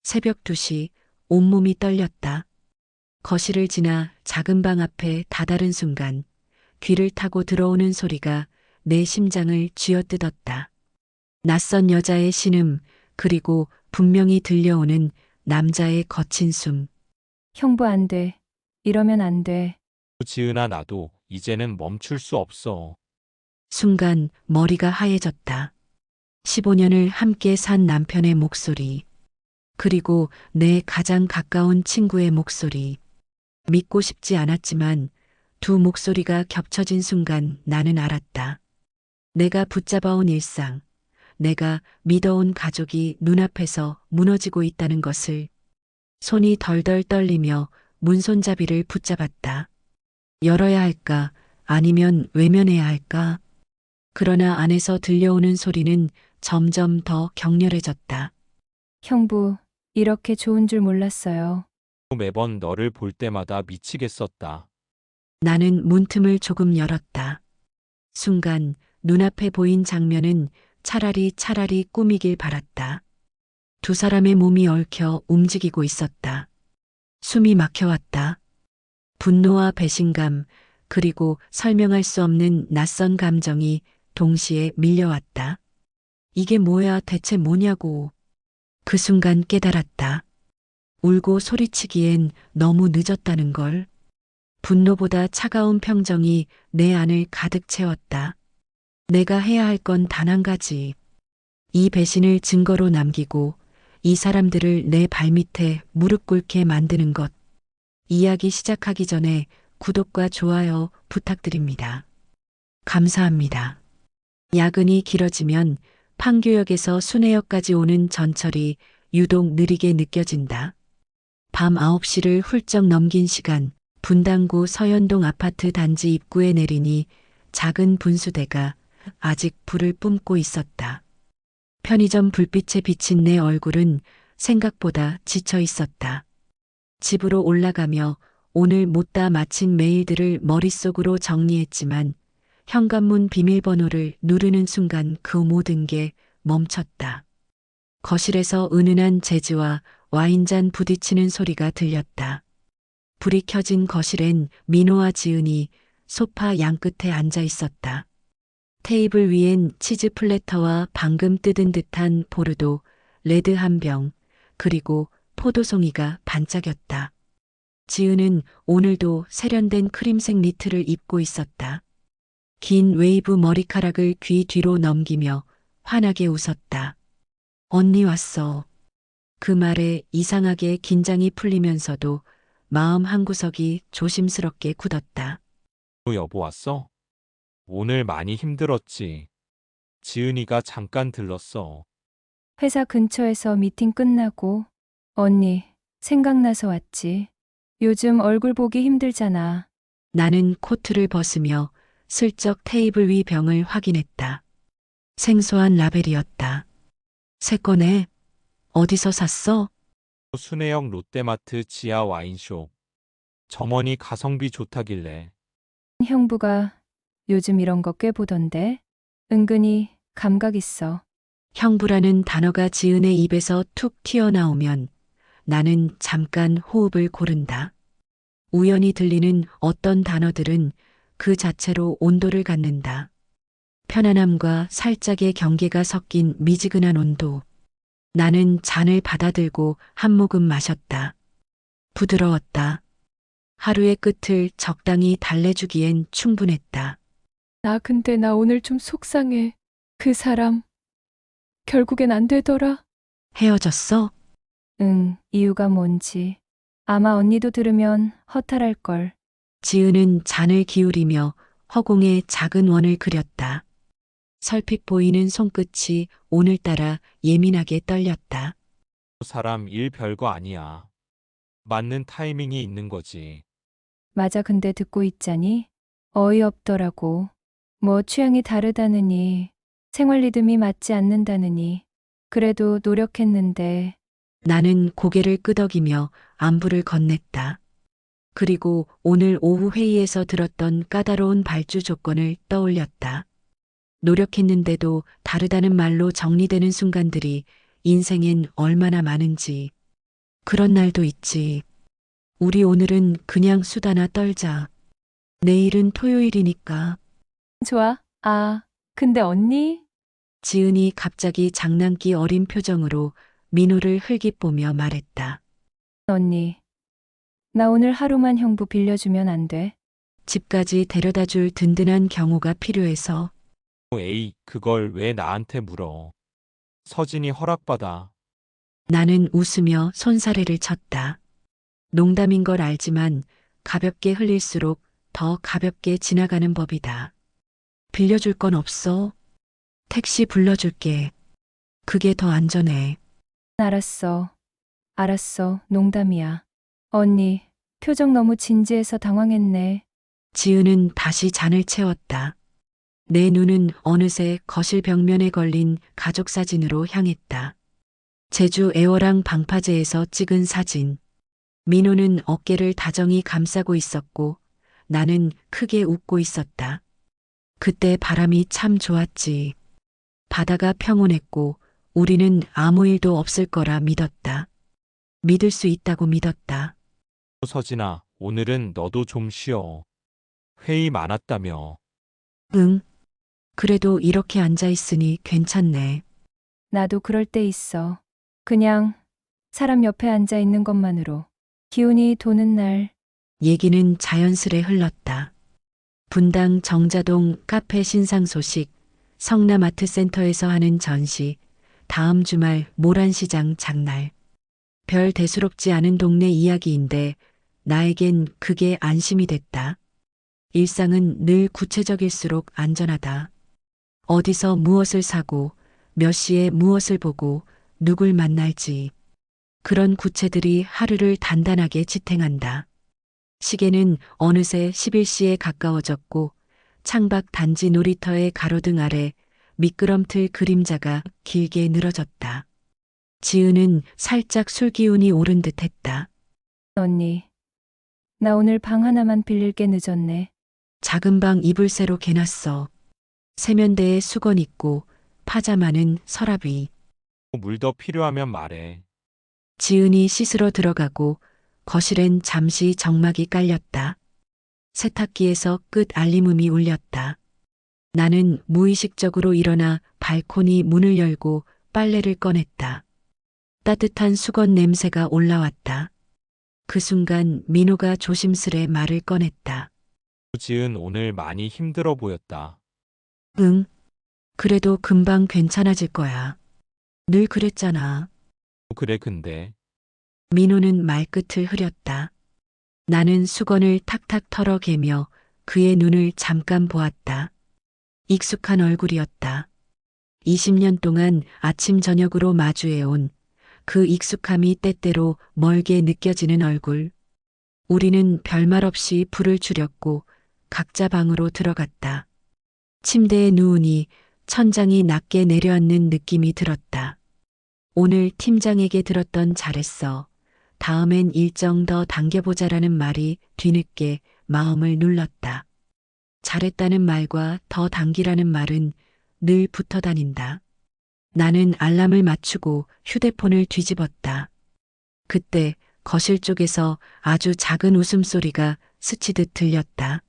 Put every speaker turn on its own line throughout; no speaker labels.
새벽 2시 온몸이 떨렸다. 거실을 지나 작은 방 앞에 다다른 순간 귀를 타고 들어오는 소리가 내 심장을 쥐어뜯었다. 낯선 여자의 신음, 그리고 분명히 들려오는 남자의 거친 숨.
형부 안 돼. 이러면 안 돼.
지은아, 나도 이제는 멈출 수 없어.
순간 머리가 하얘졌다. 15년을 함께 산 남편의 목소리. 그리고 내 가장 가까운 친구의 목소리. 믿고 싶지 않았지만 두 목소리가 겹쳐진 순간 나는 알았다. 내가 붙잡아온 일상, 내가 믿어온 가족이 눈앞에서 무너지고 있다는 것을. 손이 덜덜 떨리며 문손잡이를 붙잡았다. 열어야 할까? 아니면 외면해야 할까? 그러나 안에서 들려오는 소리는 점점 더 격렬해졌다.
형부, 이렇게 좋은 줄 몰랐어요.
매번 너를 볼 때마다 미치겠었다.
나는 문틈을 조금 열었다. 순간 눈앞에 보인 장면은 차라리 꿈이길 바랐다. 두 사람의 몸이 얽혀 움직이고 있었다. 숨이 막혀왔다. 분노와 배신감, 그리고 설명할 수 없는 낯선 감정이 동시에 밀려왔다. 이게 뭐야, 대체 뭐냐고. 그 순간 깨달았다. 울고 소리치기엔 너무 늦었다는 걸. 분노보다 차가운 평정이 내 안을 가득 채웠다. 내가 해야 할 건 단 한 가지. 이 배신을 증거로 남기고 이 사람들을 내 발밑에 무릎 꿇게 만드는 것. 이야기 시작하기 전에 구독과 좋아요 부탁드립니다. 감사합니다. 야근이 길어지면 판교역에서 순회역까지 오는 전철이 유독 느리게 느껴진다. 밤 9시를 훌쩍 넘긴 시간, 분당구 서현동 아파트 단지 입구에 내리니 작은 분수대가 아직 불을 뿜고 있었다. 편의점 불빛에 비친 내 얼굴은 생각보다 지쳐 있었다. 집으로 올라가며 오늘 못다 마친 메일들을 머릿속으로 정리했지만 현관문 비밀번호를 누르는 순간 그 모든 게 멈췄다. 거실에서 은은한 재즈와 와인잔 부딪히는 소리가 들렸다. 불이 켜진 거실엔 민호와 지은이 소파 양끝에 앉아 있었다. 테이블 위엔 치즈 플래터와 방금 뜯은 듯한 보르도, 레드 한 병, 그리고 포도송이가 반짝였다. 지은은 오늘도 세련된 크림색 니트를 입고 있었다. 긴 웨이브 머리카락을 귀 뒤로 넘기며 환하게 웃었다. 언니 왔어. 그 말에 이상하게 긴장이 풀리면서도 마음 한구석이 조심스럽게 굳었다.
여보 왔어? 오늘 많이 힘들었지. 지은이가 잠깐 들렀어.
회사 근처에서 미팅 끝나고 언니 생각나서 왔지. 요즘 얼굴 보기 힘들잖아.
나는 코트를 벗으며 슬쩍 테이블 위 병을 확인했다. 생소한 라벨이었다. 새 거네. 어디서 샀어?
순회역 롯데마트 지하 와인숍. 점원이 가성비 좋다길래.
형부가 요즘 이런 거 꽤 보던데. 은근히 감각 있어.
형부라는 단어가 지은의 입에서 툭 튀어나오면 나는 잠깐 호흡을 고른다. 우연히 들리는 어떤 단어들은 그 자체로 온도를 갖는다. 편안함과 살짝의 경계가 섞인 미지근한 온도. 나는 잔을 받아들고 한 모금 마셨다. 부드러웠다. 하루의 끝을 적당히 달래주기엔 충분했다.
근데 나 오늘 좀 속상해. 그 사람 결국엔 안 되더라.
헤어졌어?
응, 이유가 뭔지. 아마 언니도 들으면 허탈할걸.
지은은 잔을 기울이며 허공에 작은 원을 그렸다. 설핏 보이는 손끝이 오늘따라 예민하게 떨렸다.
사람 일 별거 아니야. 맞는 타이밍이 있는 거지.
맞아, 근데 듣고 있자니 어이없더라고. 뭐 취향이 다르다느니, 생활 리듬이 맞지 않는다느니. 그래도 노력했는데.
나는 고개를 끄덕이며 안부를 건넸다. 그리고 오늘 오후 회의에서 들었던 까다로운 발주 조건을 떠올렸다. 노력했는데도 다르다는 말로 정리되는 순간들이 인생엔 얼마나 많은지. 그런 날도 있지. 우리 오늘은 그냥 수다나 떨자. 내일은 토요일이니까.
좋아. 아, 근데 언니?
지은이 갑자기 장난기 어린 표정으로 민호를 흘깃보며 말했다.
언니. 나 오늘 하루만 형부 빌려주면 안 돼?
집까지 데려다 줄 든든한 경호가 필요해서.
에이, 그걸 왜 나한테 물어? 서진이 허락받아.
나는 웃으며 손사래를 쳤다. 농담인 걸 알지만 가볍게 흘릴수록 더 가볍게 지나가는 법이다. 빌려줄 건 없어. 택시 불러줄게. 그게 더 안전해.
알았어. 알았어. 농담이야. 언니, 표정 너무 진지해서 당황했네.
지은은 다시 잔을 채웠다. 내 눈은 어느새 거실 벽면에 걸린 가족 사진으로 향했다. 제주 애월항 방파제에서 찍은 사진. 민호는 어깨를 다정히 감싸고 있었고 나는 크게 웃고 있었다. 그때 바람이 참 좋았지. 바다가 평온했고 우리는 아무 일도 없을 거라 믿었다. 믿을 수 있다고 믿었다.
서진아, 오늘은 너도 좀 쉬어. 회의 많았다며.
응. 그래도 이렇게 앉아 있으니 괜찮네.
나도 그럴 때 있어. 그냥 사람 옆에 앉아 있는 것만으로 기운이 도는 날.
얘기는 자연스레 흘렀다. 분당 정자동 카페 신상 소식, 성남 아트센터에서 하는 전시, 다음 주말 모란시장 장날. 별 대수롭지 않은 동네 이야기인데 나에겐 그게 안심이 됐다. 일상은 늘 구체적일수록 안전하다. 어디서 무엇을 사고, 몇 시에 무엇을 보고, 누굴 만날지. 그런 구체들이 하루를 단단하게 지탱한다. 시계는 어느새 11시에 가까워졌고 창밖 단지 놀이터의 가로등 아래 미끄럼틀 그림자가 길게 늘어졌다. 지은은 살짝 술 기운이 오른 듯 했다.
언니, 나 오늘 방 하나만 빌릴게. 늦었네.
작은 방 이불 새로 개놨어. 세면대에 수건 있고 파자마는 서랍 위.
물 더 필요하면 말해.
지은이 씻으러 들어가고 거실엔 잠시 정막이 깔렸다. 세탁기에서 끝 알림음이 울렸다. 나는 무의식적으로 일어나 발코니 문을 열고 빨래를 꺼냈다. 따뜻한 수건 냄새가 올라왔다. 그 순간 민호가 조심스레 말을 꺼냈다.
지은 오늘 많이 힘들어 보였다.
응. 그래도 금방 괜찮아질 거야. 늘 그랬잖아.
그래, 근데
민호는 말끝을 흐렸다. 나는 수건을 탁탁 털어개며 그의 눈을 잠깐 보았다. 익숙한 얼굴이었다. 20년 동안 아침 저녁으로 마주해온 그 익숙함이 때때로 멀게 느껴지는 얼굴. 우리는 별말 없이 불을 줄였고 각자 방으로 들어갔다. 침대에 누우니 천장이 낮게 내려앉는 느낌이 들었다. 오늘 팀장에게 들었던 잘했어. 다음엔 일정 더 당겨보자라는 말이 뒤늦게 마음을 눌렀다. 잘했다는 말과 더 당기라는 말은 늘 붙어 다닌다. 나는 알람을 맞추고 휴대폰을 뒤집었다. 그때 거실 쪽에서 아주 작은 웃음소리가 스치듯 들렸다.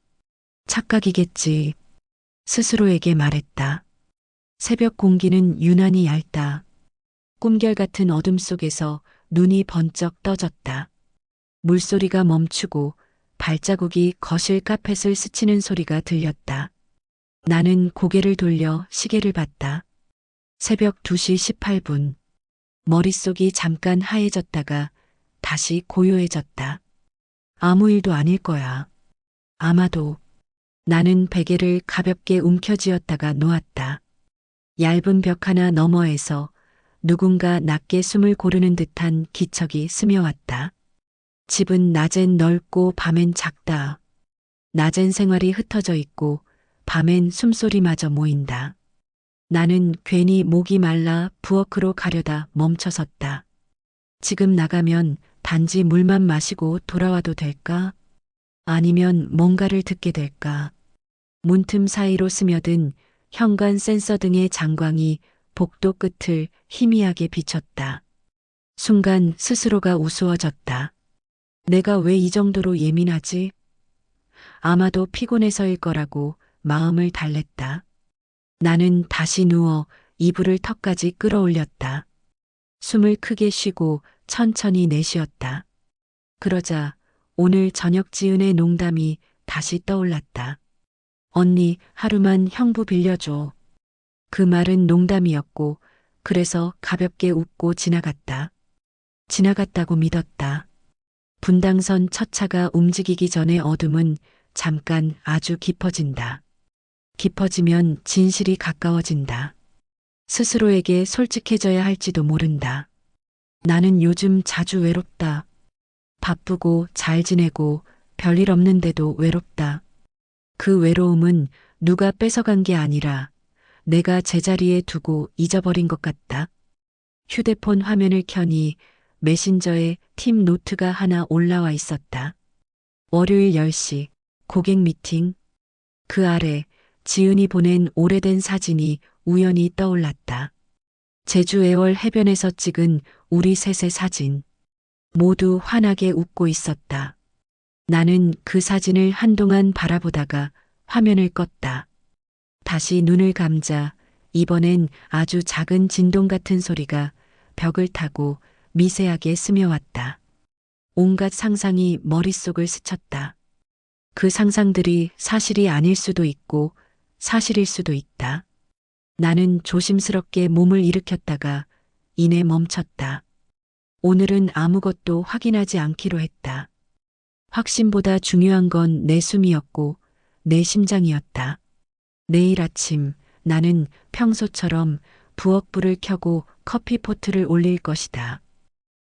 착각이겠지. 스스로에게 말했다. 새벽 공기는 유난히 얇다. 꿈결 같은 어둠 속에서 눈이 번쩍 떠졌다. 물소리가 멈추고 발자국이 거실 카펫을 스치는 소리가 들렸다. 나는 고개를 돌려 시계를 봤다. 새벽 2시 18분. 머릿속이 잠깐 하얘졌다가 다시 고요해졌다. 아무 일도 아닐 거야. 아마도. 나는 베개를 가볍게 움켜쥐었다가 놓았다. 얇은 벽 하나 너머에서 누군가 낮게 숨을 고르는 듯한 기척이 스며왔다. 집은 낮엔 넓고 밤엔 작다. 낮엔 생활이 흩어져 있고 밤엔 숨소리마저 모인다. 나는 괜히 목이 말라 부엌으로 가려다 멈춰섰다. 지금 나가면 단지 물만 마시고 돌아와도 될까? 아니면 뭔가를 듣게 될까? 문틈 사이로 스며든 현관 센서 등의 장광이 복도 끝을 희미하게 비췄다. 순간 스스로가 우스워졌다. 내가 왜 이 정도로 예민하지? 아마도 피곤해서일 거라고 마음을 달랬다. 나는 다시 누워 이불을 턱까지 끌어올렸다. 숨을 크게 쉬고 천천히 내쉬었다. 그러자 오늘 저녁 지은의 농담이 다시 떠올랐다. 언니, 하루만 형부 빌려줘. 그 말은 농담이었고, 그래서 가볍게 웃고 지나갔다. 지나갔다고 믿었다. 분당선 첫 차가 움직이기 전에 어둠은 잠깐 아주 깊어진다. 깊어지면 진실이 가까워진다. 스스로에게 솔직해져야 할지도 모른다. 나는 요즘 자주 외롭다. 바쁘고 잘 지내고 별일 없는데도 외롭다. 그 외로움은 누가 뺏어간 게 아니라 내가 제자리에 두고 잊어버린 것 같다. 휴대폰 화면을 켜니 메신저에 팀 노트가 하나 올라와 있었다. 월요일 10시 고객 미팅. 그 아래 지은이 보낸 오래된 사진이 우연히 떠올랐다. 제주 애월 해변에서 찍은 우리 셋의 사진. 모두 환하게 웃고 있었다. 나는 그 사진을 한동안 바라보다가 화면을 껐다. 다시 눈을 감자 이번엔 아주 작은 진동 같은 소리가 벽을 타고 미세하게 스며왔다. 온갖 상상이 머릿속을 스쳤다. 그 상상들이 사실이 아닐 수도 있고 사실일 수도 있다. 나는 조심스럽게 몸을 일으켰다가 이내 멈췄다. 오늘은 아무것도 확인하지 않기로 했다. 확신보다 중요한 건 내 숨이었고 내 심장이었다. 내일 아침 나는 평소처럼 부엌불을 켜고 커피포트를 올릴 것이다.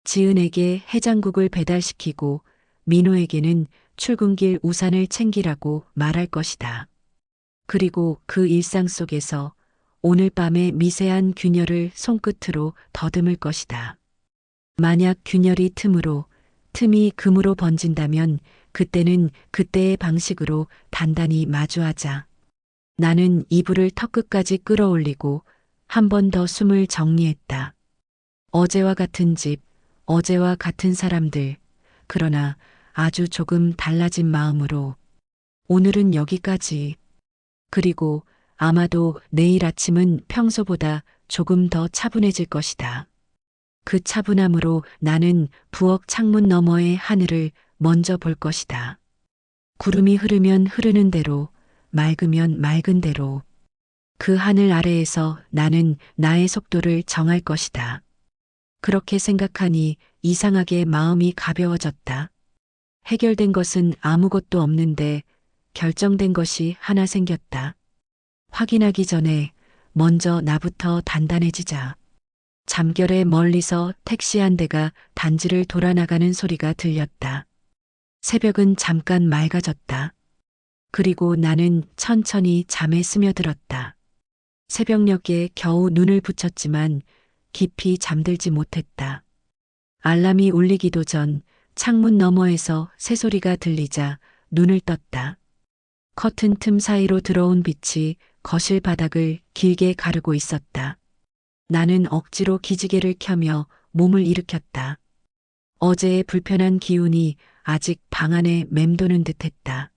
지은에게 해장국을 배달시키고 민호에게는 출근길 우산을 챙기라고 말할 것이다. 그리고 그 일상 속에서 오늘 밤의 미세한 균열을 손끝으로 더듬을 것이다. 만약 균열이 틈이 금으로 번진다면 그때는 그때의 방식으로 단단히 마주하자. 나는 이불을 턱끝까지 끌어올리고 한 번 더 숨을 정리했다. 어제와 같은 집, 어제와 같은 사람들, 그러나 아주 조금 달라진 마음으로 오늘은 여기까지. 그리고 아마도 내일 아침은 평소보다 조금 더 차분해질 것이다. 그 차분함으로 나는 부엌 창문 너머의 하늘을 먼저 볼 것이다. 구름이 흐르면 흐르는 대로, 맑으면 맑은 대로. 그 하늘 아래에서 나는 나의 속도를 정할 것이다. 그렇게 생각하니 이상하게 마음이 가벼워졌다. 해결된 것은 아무것도 없는데 결정된 것이 하나 생겼다. 확인하기 전에 먼저 나부터 단단해지자. 잠결에 멀리서 택시 한 대가 단지를 돌아나가는 소리가 들렸다. 새벽은 잠깐 맑아졌다. 그리고 나는 천천히 잠에 스며들었다. 새벽녘에 겨우 눈을 붙였지만 깊이 잠들지 못했다. 알람이 울리기도 전 창문 너머에서 새소리가 들리자 눈을 떴다. 커튼 틈 사이로 들어온 빛이 거실 바닥을 길게 가르고 있었다. 나는 억지로 기지개를 켜며 몸을 일으켰다. 어제의 불편한 기운이 아직 방 안에 맴도는 듯했다.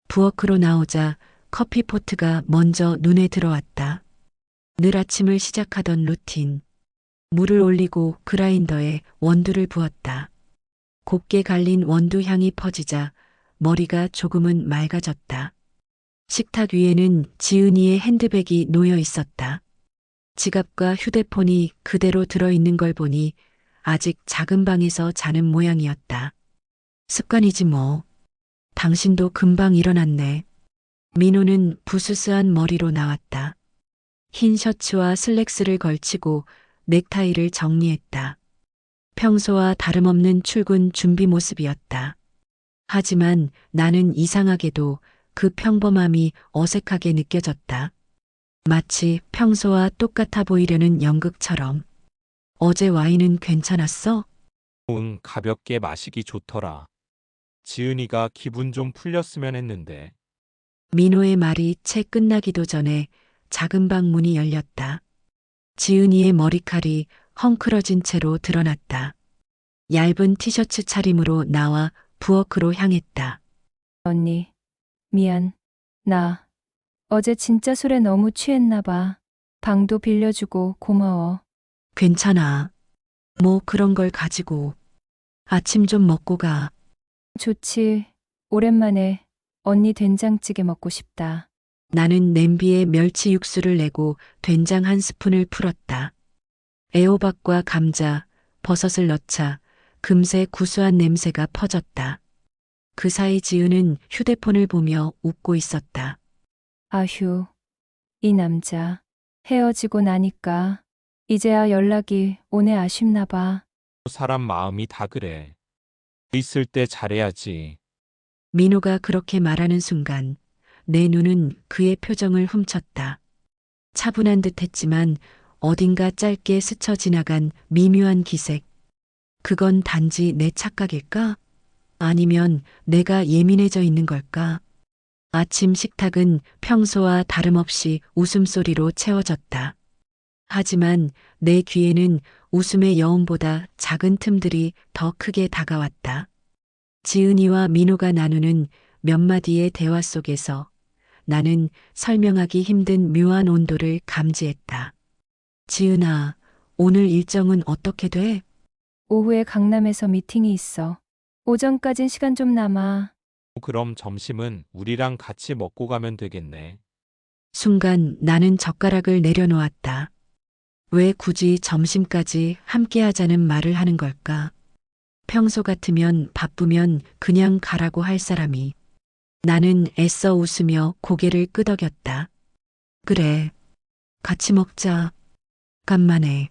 부엌으로 나오자 커피포트가 먼저 눈에 들어왔다. 늘 아침을 시작하던 루틴. 물을 올리고 그라인더에 원두를 부었다. 곱게 갈린 원두 향이 퍼지자 머리가 조금은 맑아졌다. 식탁 위에는 지은이의 핸드백이 놓여 있었다. 지갑과 휴대폰이 그대로 들어있는 걸 보니 아직 작은 방에서 자는 모양이었다. 습관이지 뭐. 당신도 금방 일어났네. 민호는 부스스한 머리로 나왔다. 흰 셔츠와 슬랙스를 걸치고 넥타이를 정리했다. 평소와 다름없는 출근 준비 모습이었다. 하지만 나는 이상하게도 그 평범함이 어색하게 느껴졌다. 마치 평소와 똑같아 보이려는 연극처럼. 어제 와인은 괜찮았어?
응, 가볍게 마시기 좋더라. 지은이가 기분 좀 풀렸으면 했는데.
민호의 말이 채 끝나기도 전에 작은 방 문이 열렸다. 지은이의 머리칼이 헝클어진 채로 드러났다. 얇은 티셔츠 차림으로 나와 부엌으로 향했다.
언니, 미안. 나 어제 진짜 술에 너무 취했나 봐. 방도 빌려주고 고마워.
괜찮아. 뭐 그런 걸 가지고. 아침 좀 먹고 가.
좋지. 오랜만에 언니 된장찌개 먹고 싶다.
나는 냄비에 멸치 육수를 내고 된장 한 스푼을 풀었다. 애호박과 감자, 버섯을 넣자 금세 구수한 냄새가 퍼졌다. 그 사이 지은은 휴대폰을 보며 웃고 있었다.
아휴, 이 남자. 헤어지고 나니까 이제야 연락이 오네 아쉽나 봐.
사람 마음이 다 그래. 있을 때 잘해야지.
민호가 그렇게 말하는 순간 내 눈은 그의 표정을 훔쳤다. 차분한 듯 했지만 어딘가 짧게 스쳐 지나간 미묘한 기색. 그건 단지 내 착각일까? 아니면 내가 예민해져 있는 걸까? 아침 식탁은 평소와 다름없이 웃음소리로 채워졌다. 하지만 내 귀에는 웃음의 여운보다 작은 틈들이 더 크게 다가왔다. 지은이와 민호가 나누는 몇 마디의 대화 속에서 나는 설명하기 힘든 묘한 온도를 감지했다. 지은아, 오늘 일정은 어떻게 돼?
오후에 강남에서 미팅이 있어. 오전까진 시간 좀 남아.
그럼 점심은 우리랑 같이 먹고 가면 되겠네.
순간 나는 젓가락을 내려놓았다. 왜 굳이 점심까지 함께 하자는 말을 하는 걸까? 평소 같으면 바쁘면 그냥 가라고 할 사람이. 나는 애써 웃으며 고개를 끄덕였다. 그래, 같이 먹자. 간만에.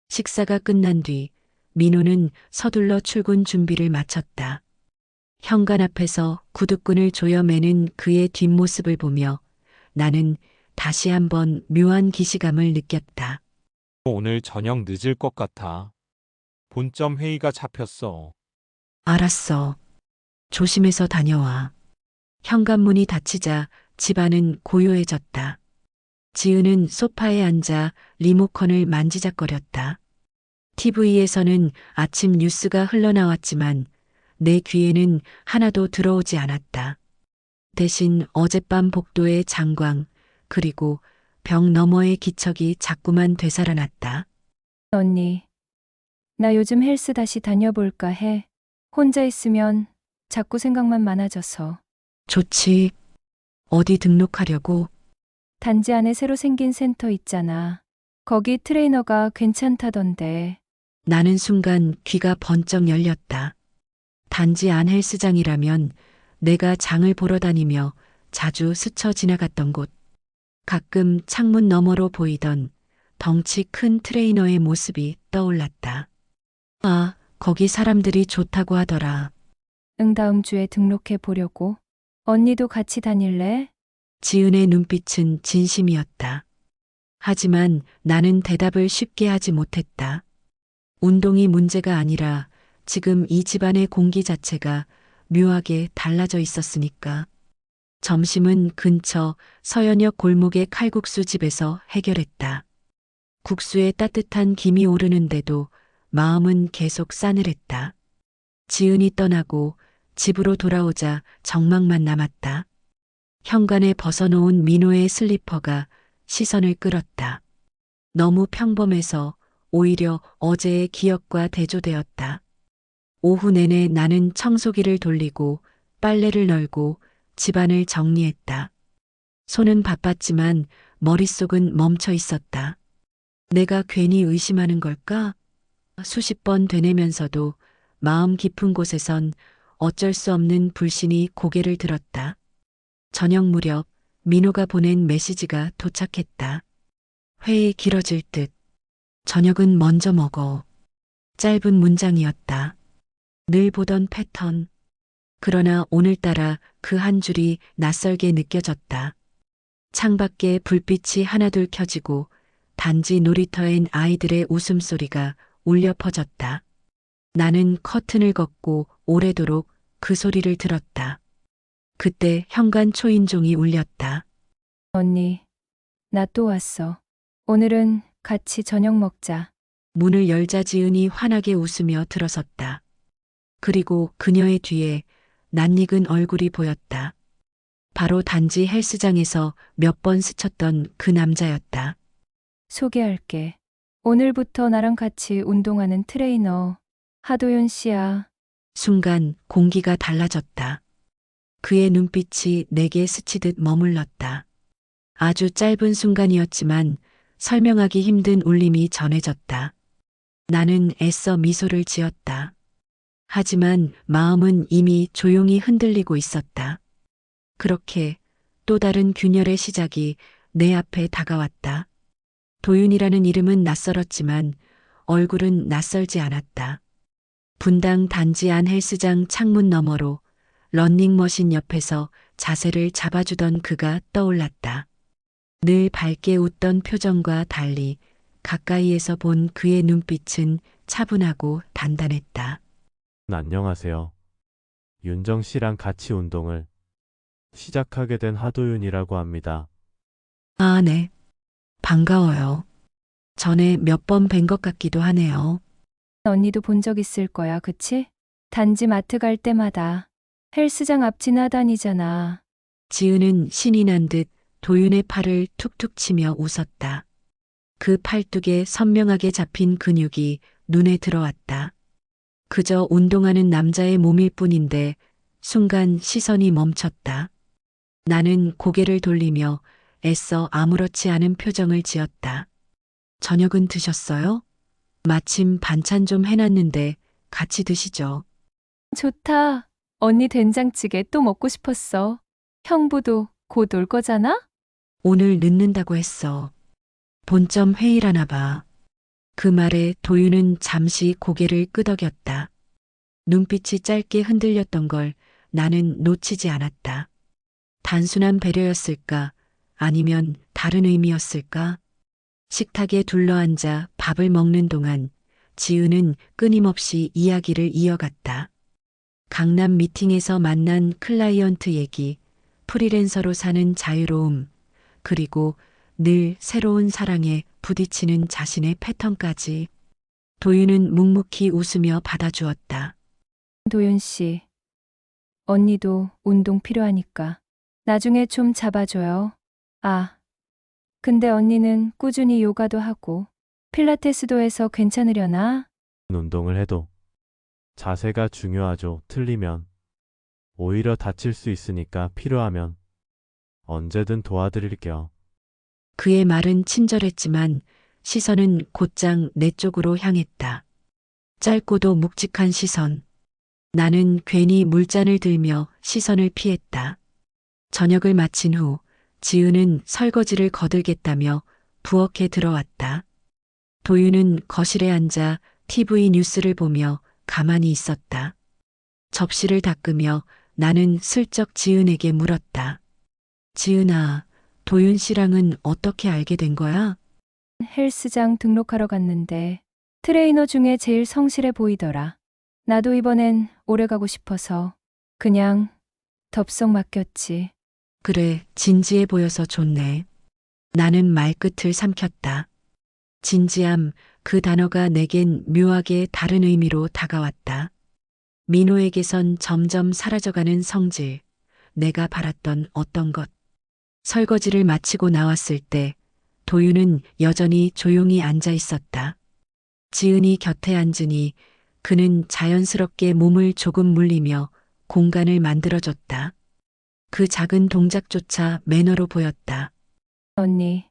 식사가 끝난 뒤 민호는 서둘러 출근 준비를 마쳤다. 현관 앞에서 구두끈을 조여매는 그의 뒷모습을 보며 나는 다시 한번 묘한 기시감을 느꼈다.
오늘 저녁 늦을 것 같아. 본점 회의가 잡혔어.
알았어. 조심해서 다녀와. 현관문이 닫히자 집안은 고요해졌다. 지은은 소파에 앉아 리모컨을 만지작거렸다. TV에서는 아침 뉴스가 흘러나왔지만 내 귀에는 하나도 들어오지 않았다. 대신 어젯밤 복도의 장광, 그리고 벽 너머의 기척이 자꾸만 되살아났다.
언니, 나 요즘 헬스 다시 다녀볼까 해. 혼자 있으면 자꾸 생각만 많아져서.
좋지. 어디 등록하려고?
단지 안에 새로 생긴 센터 있잖아. 거기 트레이너가 괜찮다던데.
나는 순간 귀가 번쩍 열렸다. 단지 안 헬스장이라면 내가 장을 보러 다니며 자주 스쳐 지나갔던 곳. 가끔 창문 너머로 보이던 덩치 큰 트레이너의 모습이 떠올랐다. 아, 거기 사람들이 좋다고 하더라.
응, 다음 주에 등록해 보려고. 언니도 같이 다닐래?
지은의 눈빛은 진심이었다. 하지만 나는 대답을 쉽게 하지 못했다. 운동이 문제가 아니라 지금 이 집안의 공기 자체가 묘하게 달라져 있었으니까. 점심은 근처 서현역 골목의 칼국수 집에서 해결했다. 국수에 따뜻한 김이 오르는데도 마음은 계속 싸늘했다. 지은이 떠나고 집으로 돌아오자 정막만 남았다. 현관에 벗어놓은 민호의 슬리퍼가 시선을 끌었다. 너무 평범해서 오히려 어제의 기억과 대조되었다. 오후 내내 나는 청소기를 돌리고 빨래를 널고 집안을 정리했다. 손은 바빴지만 머릿속은 멈춰 있었다. 내가 괜히 의심하는 걸까? 수십 번 되뇌면서도 마음 깊은 곳에선 어쩔 수 없는 불신이 고개를 들었다. 저녁 무렵 민호가 보낸 메시지가 도착했다. 회의 길어질 듯. 저녁은 먼저 먹어. 짧은 문장이었다. 늘 보던 패턴. 그러나 오늘따라 그 한 줄이 낯설게 느껴졌다. 창밖에 불빛이 하나둘 켜지고 단지 놀이터엔 아이들의 웃음소리가 울려 퍼졌다. 나는 커튼을 걷고 오래도록 그 소리를 들었다. 그때 현관 초인종이 울렸다.
언니, 나 또 왔어. 오늘은 같이 저녁 먹자.
문을 열자 지은이 환하게 웃으며 들어섰다. 그리고 그녀의 뒤에 낯익은 얼굴이 보였다. 바로 단지 헬스장에서 몇 번 스쳤던 그 남자였다.
소개할게. 오늘부터 나랑 같이 운동하는 트레이너 하도윤 씨야.
순간 공기가 달라졌다. 그의 눈빛이 내게 스치듯 머물렀다. 아주 짧은 순간이었지만 설명하기 힘든 울림이 전해졌다. 나는 애써 미소를 지었다. 하지만 마음은 이미 조용히 흔들리고 있었다. 그렇게 또 다른 균열의 시작이 내 앞에 다가왔다. 도윤이라는 이름은 낯설었지만 얼굴은 낯설지 않았다. 분당 단지 안 헬스장 창문 너머로 런닝머신 옆에서 자세를 잡아주던 그가 떠올랐다. 늘 밝게 웃던 표정과 달리 가까이에서 본 그의 눈빛은 차분하고 단단했다.
안녕하세요. 윤정 씨랑 같이 운동을 시작하게 된 하도윤이라고 합니다.
아, 네. 반가워요. 전에 몇 번 뵌 것 같기도 하네요.
언니도 본 적 있을 거야, 그치? 단지 마트 갈 때마다 헬스장 앞 지나다니잖아.
지은은 신이 난 듯 도윤의 팔을 툭툭 치며 웃었다. 그 팔뚝에 선명하게 잡힌 근육이 눈에 들어왔다. 그저 운동하는 남자의 몸일 뿐인데 순간 시선이 멈췄다. 나는 고개를 돌리며 애써 아무렇지 않은 표정을 지었다. 저녁은 드셨어요? 마침 반찬 좀 해놨는데 같이 드시죠.
좋다. 언니 된장찌개 또 먹고 싶었어. 형부도 곧 올 거잖아?
오늘 늦는다고 했어. 본점 회의라나 봐. 그 말에 도윤은 잠시 고개를 끄덕였다. 눈빛이 짧게 흔들렸던 걸 나는 놓치지 않았다. 단순한 배려였을까? 아니면 다른 의미였을까? 식탁에 둘러앉아 밥을 먹는 동안 지은은 끊임없이 이야기를 이어갔다. 강남 미팅에서 만난 클라이언트 얘기, 프리랜서로 사는 자유로움, 그리고 늘 새로운 사랑에 부딪히는 자신의 패턴까지. 도윤은 묵묵히 웃으며 받아주었다.
도윤 씨. 언니도 운동 필요하니까 나중에 좀 잡아줘요. 아, 근데 언니는 꾸준히 요가도 하고 필라테스도 해서 괜찮으려나?
운동을 해도 자세가 중요하죠. 틀리면 오히려 다칠 수 있으니까 필요하면 언제든 도와드릴게요.
그의 말은 친절했지만 시선은 곧장 내 쪽으로 향했다. 짧고도 묵직한 시선. 나는 괜히 물잔을 들며 시선을 피했다. 저녁을 마친 후 지은은 설거지를 거들겠다며 부엌에 들어왔다. 도윤은 거실에 앉아 TV 뉴스를 보며 가만히 있었다. 접시를 닦으며 나는 슬쩍 지은에게 물었다. 지은아, 도윤 씨랑은 어떻게 알게 된 거야?
헬스장 등록하러 갔는데 트레이너 중에 제일 성실해 보이더라. 나도 이번엔 오래 가고 싶어서 그냥 덥석 맡겼지.
그래, 진지해 보여서 좋네. 나는 말끝을 삼켰다. 진지함, 그 단어가 내겐 묘하게 다른 의미로 다가왔다. 민호에게선 점점 사라져가는 성질, 내가 바랐던 어떤 것. 설거지를 마치고 나왔을 때 도윤은 여전히 조용히 앉아 있었다. 지은이 곁에 앉으니 그는 자연스럽게 몸을 조금 물리며 공간을 만들어줬다. 그 작은 동작조차 매너로 보였다.
언니,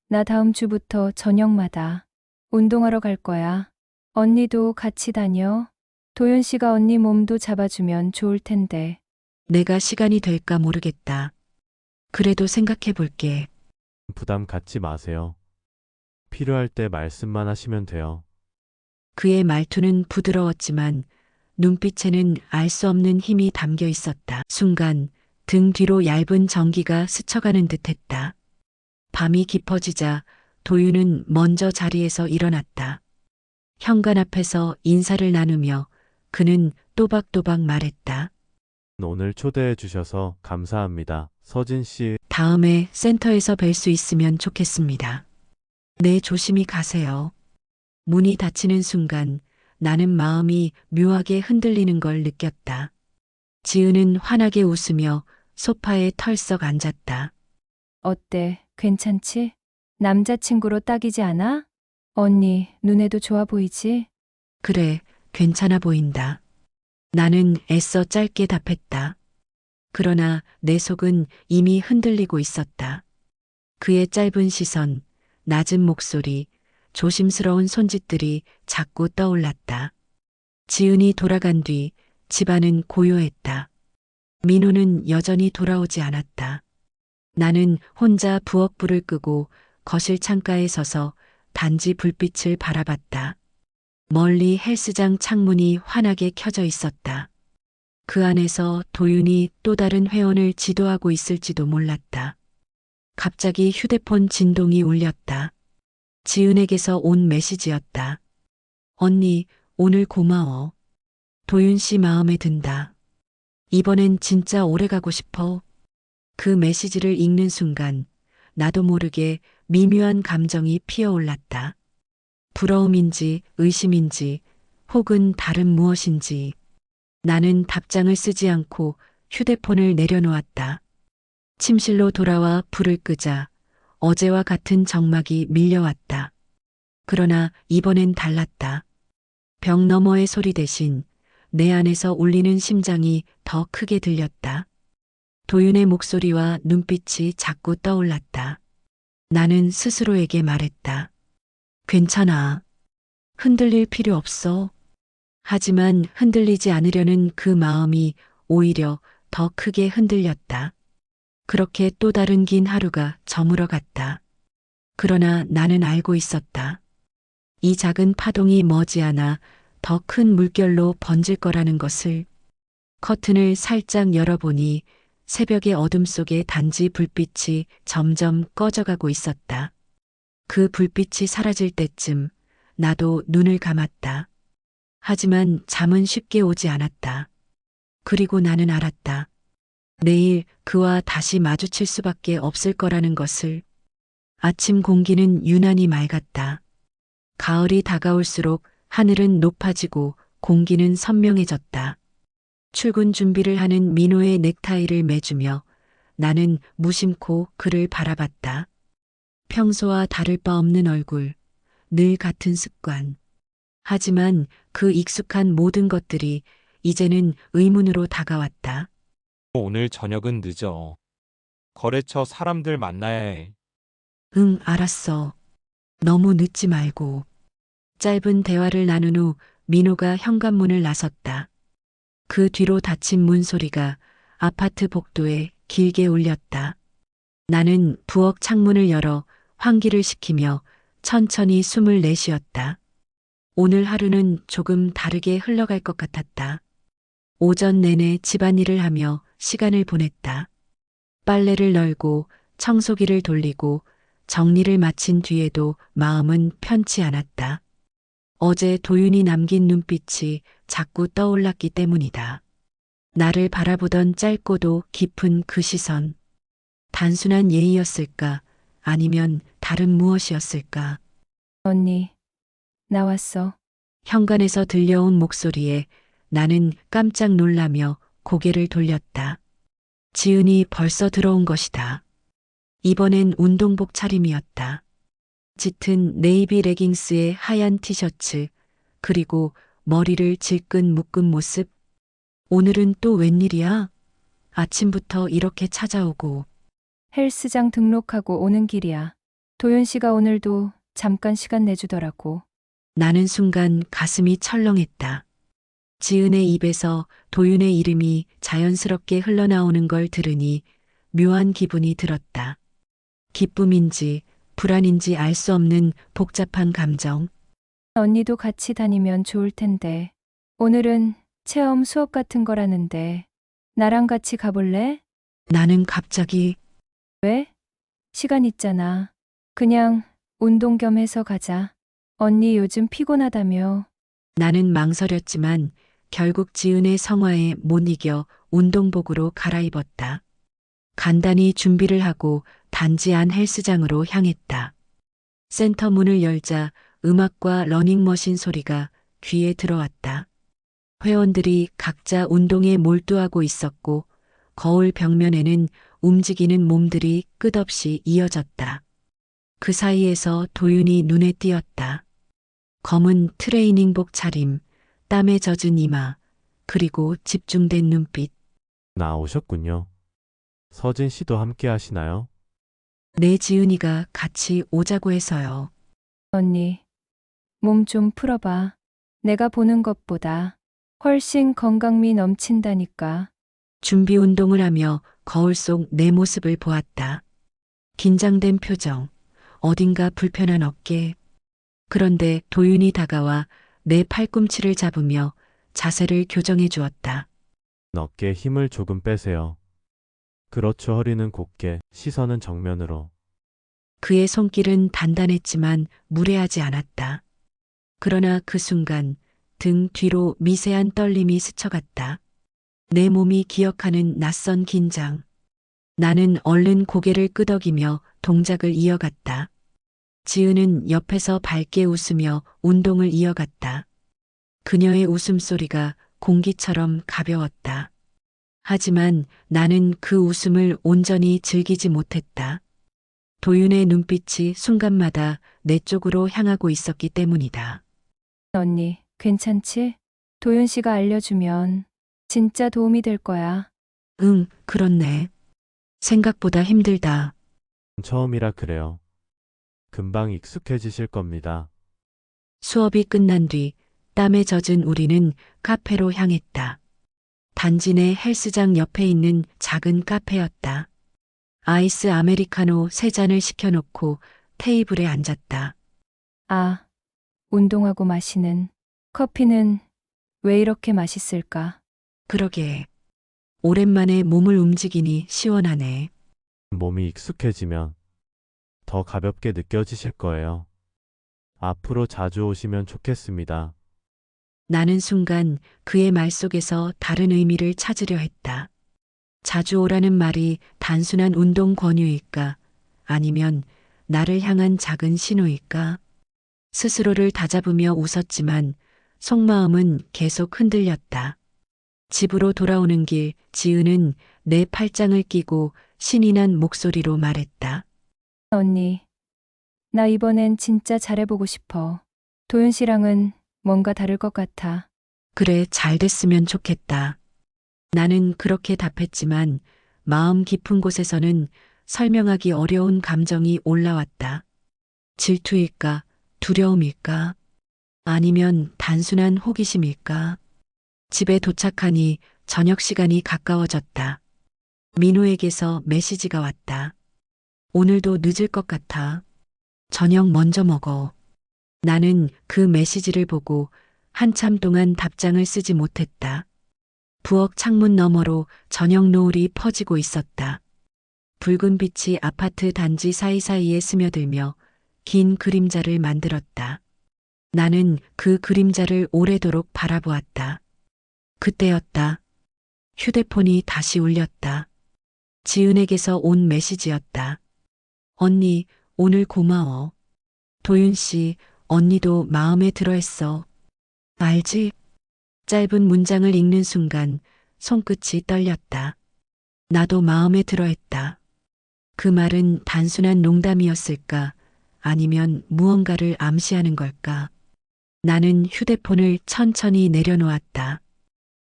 나 다음 주부터 저녁마다 운동하러 갈 거야. 언니도 같이 다녀. 도윤 씨가 언니 몸도 잡아주면 좋을 텐데.
내가 시간이 될까 모르겠다. 그래도 생각해 볼게.
부담 갖지 마세요. 필요할 때 말씀만 하시면 돼요.
그의 말투는 부드러웠지만 눈빛에는 알 수 없는 힘이 담겨 있었다. 순간 등 뒤로 얇은 전기가 스쳐가는 듯했다. 밤이 깊어지자 도윤은 먼저 자리에서 일어났다. 현관 앞에서 인사를 나누며 그는 또박또박 말했다.
오늘 초대해 주셔서 감사합니다. 서진 씨,
다음에 센터에서 뵐 수 있으면 좋겠습니다. 네, 조심히 가세요. 문이 닫히는 순간 나는 마음이 묘하게 흔들리는 걸 느꼈다. 지은은 환하게 웃으며 소파에 털썩 앉았다.
어때? 괜찮지? 남자친구로 딱이지 않아? 언니, 눈에도 좋아 보이지?
그래, 괜찮아 보인다. 나는 애써 짧게 답했다. 그러나 내 속은 이미 흔들리고 있었다. 그의 짧은 시선, 낮은 목소리, 조심스러운 손짓들이 자꾸 떠올랐다. 지은이 돌아간 뒤 집안은 고요했다. 민호는 여전히 돌아오지 않았다. 나는 혼자 부엌불을 끄고 거실 창가에 서서 단지 불빛을 바라봤다. 멀리 헬스장 창문이 환하게 켜져 있었다. 그 안에서 도윤이 또 다른 회원을 지도하고 있을지도 몰랐다. 갑자기 휴대폰 진동이 울렸다. 지은에게서 온 메시지였다. 언니, 오늘 고마워. 도윤 씨 마음에 든다. 이번엔 진짜 오래 가고 싶어. 그 메시지를 읽는 순간 나도 모르게 미묘한 감정이 피어올랐다. 부러움인지 의심인지 혹은 다른 무엇인지 나는 답장을 쓰지 않고 휴대폰을 내려놓았다. 침실로 돌아와 불을 끄자 어제와 같은 정막이 밀려왔다. 그러나 이번엔 달랐다. 벽 너머의 소리 대신 내 안에서 울리는 심장이 더 크게 들렸다. 도윤의 목소리와 눈빛이 자꾸 떠올랐다. 나는 스스로에게 말했다. 괜찮아. 흔들릴 필요 없어. 하지만 흔들리지 않으려는 그 마음이 오히려 더 크게 흔들렸다. 그렇게 또 다른 긴 하루가 저물어 갔다. 그러나 나는 알고 있었다. 이 작은 파동이 머지않아 더 큰 물결로 번질 거라는 것을. 커튼을 살짝 열어보니 새벽의 어둠 속에 단지 불빛이 점점 꺼져가고 있었다. 그 불빛이 사라질 때쯤 나도 눈을 감았다. 하지만 잠은 쉽게 오지 않았다. 그리고 나는 알았다. 내일 그와 다시 마주칠 수밖에 없을 거라는 것을. 아침 공기는 유난히 맑았다. 가을이 다가올수록 하늘은 높아지고 공기는 선명해졌다. 출근 준비를 하는 민호의 넥타이를 매주며 나는 무심코 그를 바라봤다. 평소와 다를 바 없는 얼굴, 늘 같은 습관. 하지만 그 익숙한 모든 것들이 이제는 의문으로 다가왔다.
오늘 저녁은 늦어. 거래처 사람들 만나야 해.
응, 알았어. 너무 늦지 말고. 짧은 대화를 나눈 후 민호가 현관문을 나섰다. 그 뒤로 닫힌 문 소리가 아파트 복도에 길게 울렸다. 나는 부엌 창문을 열어 환기를 시키며 천천히 숨을 내쉬었다. 오늘 하루는 조금 다르게 흘러갈 것 같았다. 오전 내내 집안일을 하며 시간을 보냈다. 빨래를 널고 청소기를 돌리고 정리를 마친 뒤에도 마음은 편치 않았다. 어제 도윤이 남긴 눈빛이 자꾸 떠올랐기 때문이다. 나를 바라보던 짧고도 깊은 그 시선. 단순한 예의였을까? 아니면 다른 무엇이었을까?
언니, 나왔어.
현관에서 들려온 목소리에 나는 깜짝 놀라며 고개를 돌렸다. 지은이 벌써 들어온 것이다. 이번엔 운동복 차림이었다. 짙은 네이비 레깅스에 하얀 티셔츠, 그리고 머리를 질끈 묶은 모습. 오늘은 또 웬일이야? 아침부터 이렇게 찾아오고.
헬스장 등록하고 오는 길이야. 도윤 씨가 오늘도 잠깐 시간 내주더라고.
나는 순간 가슴이 철렁했다. 지은의 입에서 도윤의 이름이 자연스럽게 흘러나오는 걸 들으니 묘한 기분이 들었다. 기쁨인지 불안인지 알 수 없는 복잡한 감정.
언니도 같이 다니면 좋을 텐데. 오늘은 체험 수업 같은 거라는데. 나랑 같이 가볼래?
나는 갑자기
왜? 시간 있잖아. 그냥 운동 겸 해서 가자. 언니 요즘 피곤하다며.
나는 망설였지만 결국 지은의 성화에 못 이겨 운동복으로 갈아입었다. 간단히 준비를 하고 단지 안 헬스장으로 향했다. 센터 문을 열자 음악과 러닝머신 소리가 귀에 들어왔다. 회원들이 각자 운동에 몰두하고 있었고 거울 벽면에는 움직이는 몸들이 끝없이 이어졌다. 그 사이에서 도윤이 눈에 띄었다. 검은 트레이닝복 차림, 땀에 젖은 이마, 그리고 집중된 눈빛.
나오셨군요. 서진 씨도 함께 하시나요?
내 지은이가 같이 오자고 해서요.
언니, 몸 좀 풀어봐. 내가 보는 것보다 훨씬 건강미 넘친다니까.
준비 운동을 하며 거울 속 내 모습을 보았다. 긴장된 표정, 어딘가 불편한 어깨. 그런데 도윤이 다가와 내 팔꿈치를 잡으며 자세를 교정해 주었다.
어깨에 힘을 조금 빼세요. 그렇죠. 허리는 곧게, 시선은 정면으로.
그의 손길은 단단했지만 무례하지 않았다. 그러나 그 순간 등 뒤로 미세한 떨림이 스쳐갔다. 내 몸이 기억하는 낯선 긴장. 나는 얼른 고개를 끄덕이며 동작을 이어갔다. 지은은 옆에서 밝게 웃으며 운동을 이어갔다. 그녀의 웃음소리가 공기처럼 가벼웠다. 하지만 나는 그 웃음을 온전히 즐기지 못했다. 도윤의 눈빛이 순간마다 내 쪽으로 향하고 있었기 때문이다.
언니, 괜찮지? 도윤 씨가 알려주면 진짜 도움이 될 거야.
응, 그렇네. 생각보다 힘들다.
처음이라 그래요. 금방 익숙해지실 겁니다.
수업이 끝난 뒤 땀에 젖은 우리는 카페로 향했다. 단지 내 헬스장 옆에 있는 작은 카페였다. 아이스 아메리카노 3잔을 시켜놓고 테이블에 앉았다.
아, 운동하고 마시는 커피는 왜 이렇게 맛있을까?
그러게. 오랜만에 몸을 움직이니 시원하네.
몸이 익숙해지면 더 가볍게 느껴지실 거예요. 앞으로 자주 오시면 좋겠습니다.
나는 순간 그의 말 속에서 다른 의미를 찾으려 했다. 자주 오라는 말이 단순한 운동 권유일까? 아니면 나를 향한 작은 신호일까? 스스로를 다잡으며 웃었지만 속마음은 계속 흔들렸다. 집으로 돌아오는 길 지은은 내 팔짱을 끼고 신이 난 목소리로 말했다.
언니, 나 이번엔 진짜 잘해보고 싶어. 도윤 씨랑은 뭔가 다를 것 같아.
그래, 잘 됐으면 좋겠다. 나는 그렇게 답했지만 마음 깊은 곳에서는 설명하기 어려운 감정이 올라왔다. 질투일까? 두려움일까? 아니면 단순한 호기심일까? 집에 도착하니 저녁 시간이 가까워졌다. 민호에게서 메시지가 왔다. 오늘도 늦을 것 같아. 저녁 먼저 먹어. 나는 그 메시지를 보고 한참 동안 답장을 쓰지 못했다. 부엌 창문 너머로 저녁 노을이 퍼지고 있었다. 붉은 빛이 아파트 단지 사이사이에 스며들며 긴 그림자를 만들었다. 나는 그 그림자를 오래도록 바라보았다. 그때였다. 휴대폰이 다시 울렸다. 지은에게서 온 메시지였다. 언니, 오늘 고마워. 도윤 씨, 언니도 마음에 들어 했어. 알지? 짧은 문장을 읽는 순간 손끝이 떨렸다. 나도 마음에 들어 했다. 그 말은 단순한 농담이었을까? 아니면 무언가를 암시하는 걸까? 나는 휴대폰을 천천히 내려놓았다.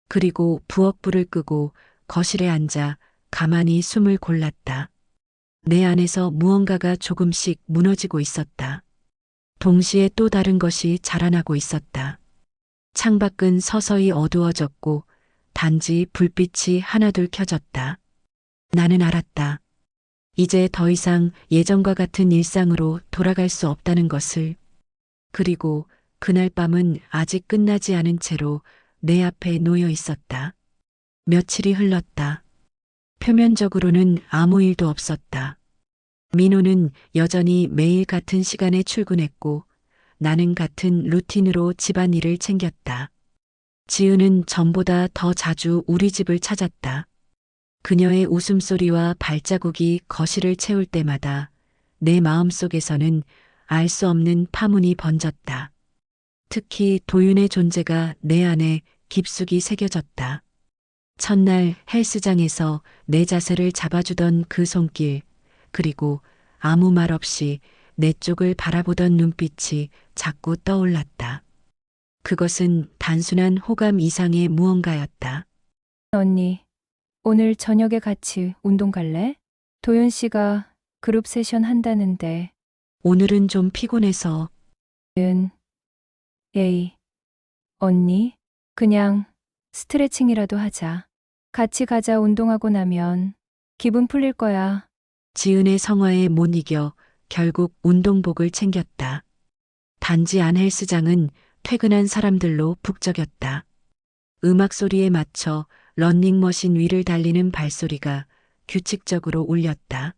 그리고 부엌불을 끄고 거실에 앉아 가만히 숨을 골랐다. 내 안에서 무언가가 조금씩 무너지고 있었다. 동시에 또 다른 것이 자라나고 있었다. 창밖은 서서히 어두워졌고 단지 불빛이 하나둘 켜졌다. 나는 알았다. 이제 더 이상 예전과 같은 일상으로 돌아갈 수 없다는 것을. 그리고 그날 밤은 아직 끝나지 않은 채로 내 앞에 놓여 있었다. 며칠이 흘렀다. 표면적으로는 아무 일도 없었다. 민호는 여전히 매일 같은 시간에 출근했고 나는 같은 루틴으로 집안일을 챙겼다. 지은은 전보다 더 자주 우리 집을 찾았다. 그녀의 웃음소리와 발자국이 거실을 채울 때마다 내 마음속에서는 알 수 없는 파문이 번졌다. 특히 도윤의 존재가 내 안에 깊숙이 새겨졌다. 첫날 헬스장에서 내 자세를 잡아주던 그 손길, 그리고 아무 말 없이 내 쪽을 바라보던 눈빛이 자꾸 떠올랐다. 그것은 단순한 호감 이상의 무언가였다.
언니, 오늘 저녁에 같이 운동 갈래? 도윤 씨가 그룹 세션 한다는데.
오늘은 좀 피곤해서.
에이, 언니, 그냥 스트레칭이라도 하자. 같이 가자. 운동하고 나면 기분 풀릴 거야.
지은의 성화에 못 이겨 결국 운동복을 챙겼다. 단지 안 헬스장은 퇴근한 사람들로 북적였다. 음악 소리에 맞춰 런닝머신 위를 달리는 발소리가 규칙적으로 울렸다.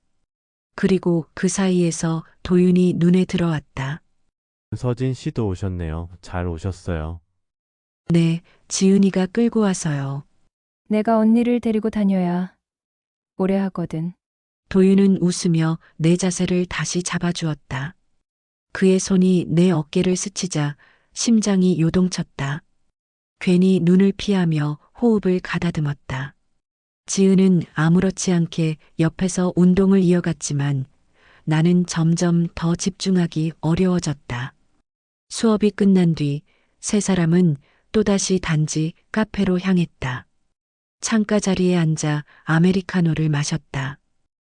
그리고 그 사이에서 도윤이 눈에 들어왔다.
서진 씨도 오셨네요. 잘 오셨어요.
네, 지은이가 끌고 와서요.
내가 언니를 데리고 다녀야 오래 하거든.
도윤은 웃으며 내 자세를 다시 잡아주었다. 그의 손이 내 어깨를 스치자 심장이 요동쳤다. 괜히 눈을 피하며 호흡을 가다듬었다. 지은은 아무렇지 않게 옆에서 운동을 이어갔지만 나는 점점 더 집중하기 어려워졌다. 수업이 끝난 뒤 세 사람은 또다시 단지 카페로 향했다. 창가 자리에 앉아 아메리카노를 마셨다.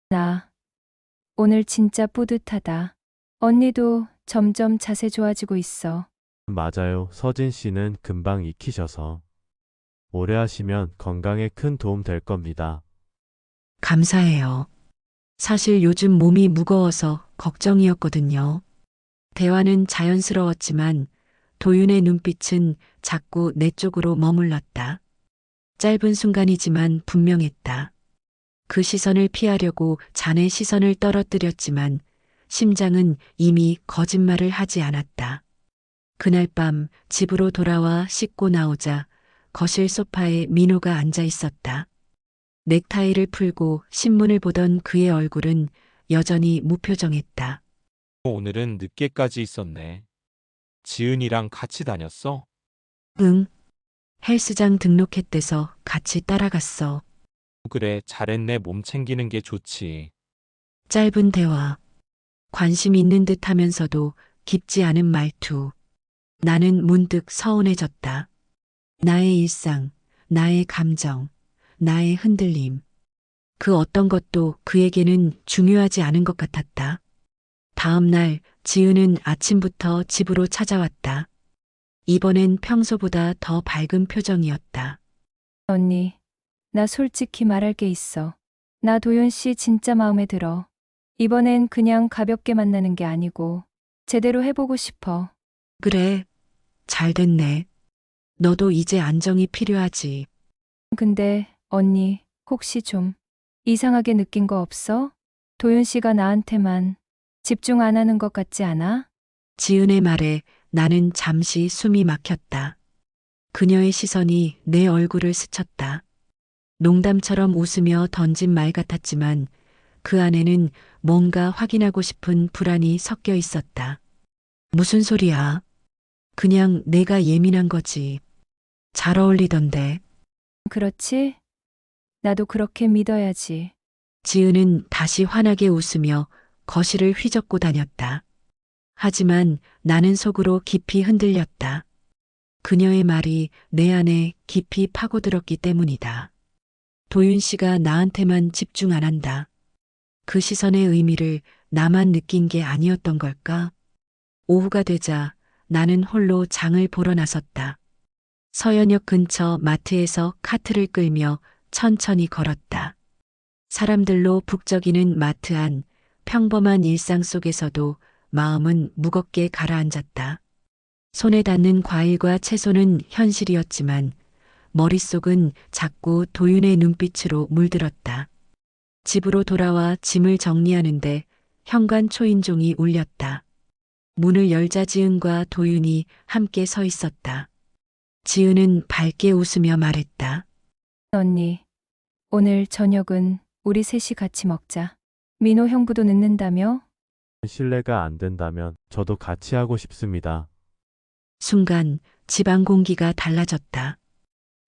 나 오늘 진짜 뿌듯하다. 언니도 점점 자세 좋아지고 있어.
맞아요. 서진 씨는 금방 익히셔서. 오래 하시면 건강에 큰 도움 될 겁니다.
감사해요. 사실 요즘 몸이 무거워서 걱정이었거든요. 대화는 자연스러웠지만 도윤의 눈빛은 자꾸 내 쪽으로 머물렀다. 짧은 순간이지만 분명했다. 그 시선을 피하려고 잔의 시선을 떨어뜨렸지만 심장은 이미 거짓말을 하지 않았다. 그날 밤 집으로 돌아와 씻고 나오자 거실 소파에 민호가 앉아 있었다. 넥타이를 풀고 신문을 보던 그의 얼굴은 여전히 무표정했다.
오늘은 늦게까지 있었네. 지은이랑 같이 다녔어?
응. 헬스장 등록했대서 같이 따라갔어.
그래, 잘했네. 몸 챙기는 게 좋지.
짧은 대화. 관심 있는 듯 하면서도 깊지 않은 말투. 나는 문득 서운해졌다. 나의 일상, 나의 감정, 나의 흔들림. 그 어떤 것도 그에게는 중요하지 않은 것 같았다. 다음 날 지은은 아침부터 집으로 찾아왔다. 이번엔 평소보다 더 밝은 표정이었다.
언니, 나 솔직히 말할 게 있어. 나 도윤 씨 진짜 마음에 들어. 이번엔 그냥 가볍게 만나는 게 아니고 제대로 해보고 싶어.
그래, 잘 됐네. 너도 이제 안정이 필요하지.
근데 언니, 혹시 좀 이상하게 느낀 거 없어? 도윤 씨가 나한테만 집중 안 하는 것 같지 않아?
지은의 말에 나는 잠시 숨이 막혔다. 그녀의 시선이 내 얼굴을 스쳤다. 농담처럼 웃으며 던진 말 같았지만 그 안에는 뭔가 확인하고 싶은 불안이 섞여 있었다. 무슨 소리야? 그냥 내가 예민한 거지. 잘 어울리던데.
그렇지? 나도 그렇게 믿어야지.
지은은 다시 환하게 웃으며 거실을 휘젓고 다녔다. 하지만 나는 속으로 깊이 흔들렸다. 그녀의 말이 내 안에 깊이 파고들었기 때문이다. 도윤 씨가 나한테만 집중 안 한다. 그 시선의 의미를 나만 느낀 게 아니었던 걸까? 오후가 되자 나는 홀로 장을 보러 나섰다. 서현역 근처 마트에서 카트를 끌며 천천히 걸었다. 사람들로 북적이는 마트 안 평범한 일상 속에서도 마음은 무겁게 가라앉았다. 손에 닿는 과일과 채소는 현실이었지만 머릿속은 자꾸 도윤의 눈빛으로 물들었다. 집으로 돌아와 짐을 정리하는데 현관 초인종이 울렸다. 문을 열자 지은과 도윤이 함께 서 있었다. 지은은 밝게 웃으며 말했다.
언니, 오늘 저녁은 우리 셋이 같이 먹자. 민호 형부도 늦는다며?
실례가 안 된다면 저도 같이 하고 싶습니다.
순간 집안 공기가 달라졌다.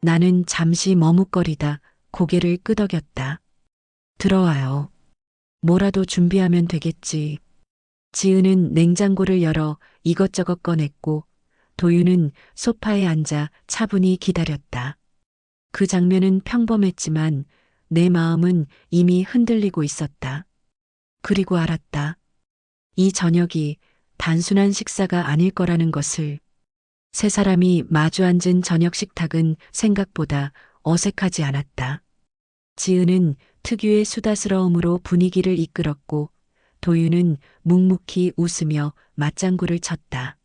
나는 잠시 머뭇거리다 고개를 끄덕였다. 들어와요. 뭐라도 준비하면 되겠지. 지은은 냉장고를 열어 이것저것 꺼냈고 도윤은 소파에 앉아 차분히 기다렸다. 그 장면은 평범했지만 내 마음은 이미 흔들리고 있었다. 그리고 알았다. 이 저녁이 단순한 식사가 아닐 거라는 것을. 세 사람이 마주 앉은 저녁 식탁은 생각보다 어색하지 않았다. 지은은 특유의 수다스러움으로 분위기를 이끌었고 도윤은 묵묵히 웃으며 맞장구를 쳤다.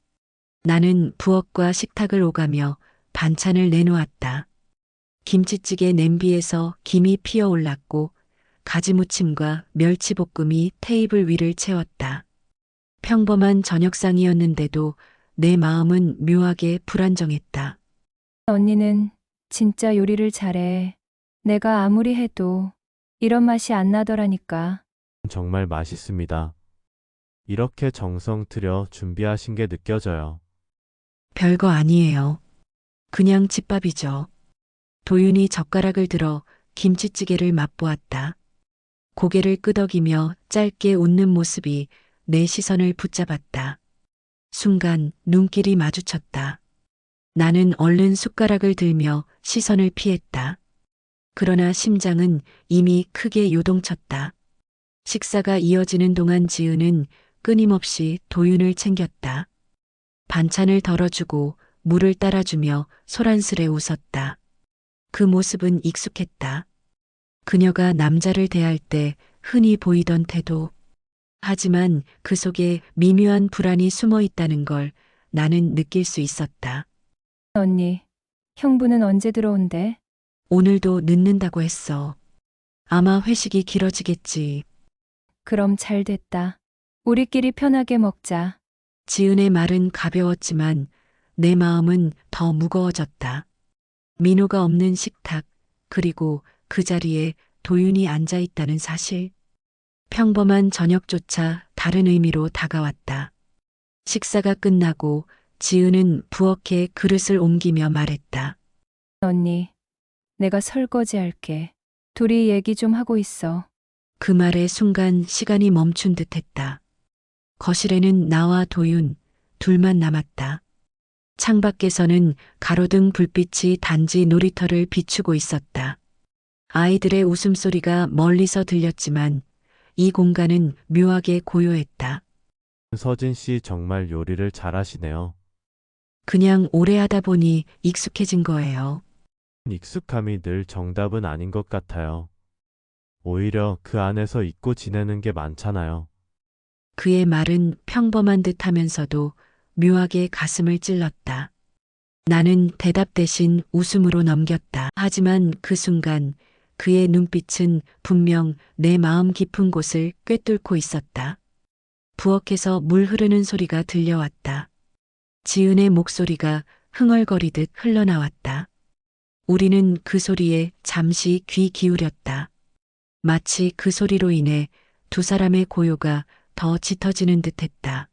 나는 부엌과 식탁을 오가며 반찬을 내놓았다. 김치찌개 냄비에서 김이 피어올랐고 가지무침과 멸치볶음이 테이블 위를 채웠다. 평범한 저녁상이었는데도 내 마음은 묘하게 불안정했다.
언니는 진짜 요리를 잘해. 내가 아무리 해도 이런 맛이 안 나더라니까.
정말 맛있습니다. 이렇게 정성 들여 준비하신 게 느껴져요.
별거 아니에요. 그냥 집밥이죠. 도윤이 젓가락을 들어 김치찌개를 맛보았다. 고개를 끄덕이며 짧게 웃는 모습이 내 시선을 붙잡았다. 순간 눈길이 마주쳤다. 나는 얼른 숟가락을 들며 시선을 피했다. 그러나 심장은 이미 크게 요동쳤다. 식사가 이어지는 동안 지은은 끊임없이 도윤을 챙겼다. 반찬을 덜어주고 물을 따라주며 소란스레 웃었다. 그 모습은 익숙했다. 그녀가 남자를 대할 때 흔히 보이던 태도. 하지만 그 속에 미묘한 불안이 숨어 있다는 걸 나는 느낄 수 있었다.
언니, 형부는 언제 들어온대?
오늘도 늦는다고 했어. 아마 회식이 길어지겠지.
그럼 잘 됐다. 우리끼리 편하게 먹자.
지은의 말은 가벼웠지만 내 마음은 더 무거워졌다. 민호가 없는 식탁, 그리고 그 자리에 도윤이 앉아 있다는 사실. 평범한 저녁조차 다른 의미로 다가왔다. 식사가 끝나고 지은은 부엌에 그릇을 옮기며 말했다.
언니, 내가 설거지 할게. 둘이 얘기 좀 하고 있어.
그 말에 순간 시간이 멈춘 듯 했다. 거실에는 나와 도윤, 둘만 남았다. 창밖에서는 가로등 불빛이 단지 놀이터를 비추고 있었다. 아이들의 웃음소리가 멀리서 들렸지만 이 공간은 묘하게 고요했다.
서진 씨 정말 요리를 잘하시네요.
그냥 오래 하다 보니 익숙해진 거예요.
익숙함이 늘 정답은 아닌 것 같아요. 오히려 그 안에서 잊고 지내는 게 많잖아요.
그의 말은 평범한 듯 하면서도 묘하게 가슴을 찔렀다. 나는 대답 대신 웃음으로 넘겼다. 하지만 그 순간 그의 눈빛은 분명 내 마음 깊은 곳을 꿰뚫고 있었다. 부엌에서 물 흐르는 소리가 들려왔다. 지은의 목소리가 흥얼거리듯 흘러나왔다. 우리는 그 소리에 잠시 귀 기울였다. 마치 그 소리로 인해 두 사람의 고요가 더 짙어지는 듯했다.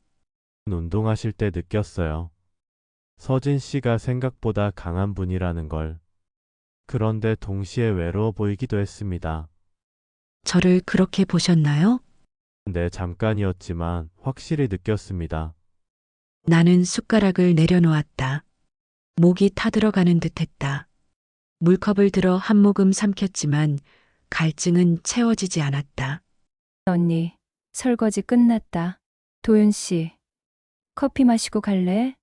운동하실 때 느꼈어요. 서진 씨가 생각보다 강한 분이라는 걸. 그런데 동시에 외로워 보이기도 했습니다.
저를 그렇게 보셨나요?
네, 잠깐이었지만 확실히 느꼈습니다.
나는 숟가락을 내려놓았다. 목이 타들어가는 듯했다. 물컵을 들어 한 모금 삼켰지만 갈증은 채워지지 않았다.
언니, 설거지 끝났다. 도윤 씨, 커피 마시고 갈래?